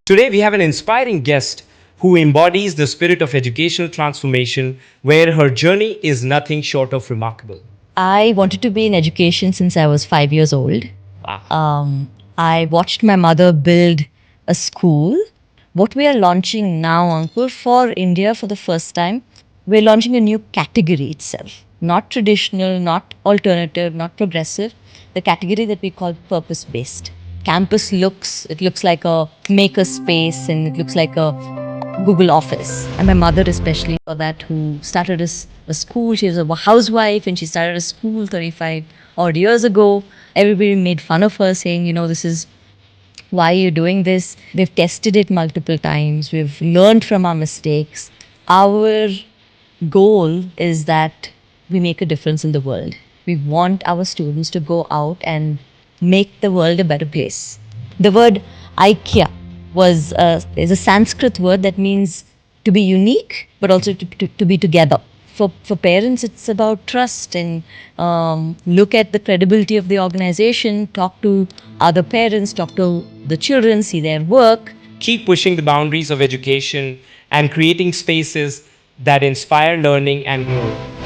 Today, we have an inspiring guest who embodies the spirit of educational transformation, where her journey is nothing short of remarkable. I wanted to be in education since I was 5 years old. I watched my mother build a school. What we are launching now, Ankur, for India for the first time, we're launching a new category itself. Not traditional, not alternative, not progressive. The category that we call purpose based. It looks like a maker space and it looks like a Google Office. And my mother, especially, for that, who started a school. She was a housewife and she started a school 35 odd years ago. Everybody made fun of her, saying, this is why you're doing this. We've tested it multiple times, we've learned from our mistakes. Our goal is that we make a difference in the world. We want our students to go out and make the world a better place. The word Aikya is a Sanskrit word that means to be unique, but also to be together. For parents, it's about trust and look at the credibility of the organization, talk to other parents, talk to the children, see their work. Keep pushing the boundaries of education and creating spaces that inspire learning and growth.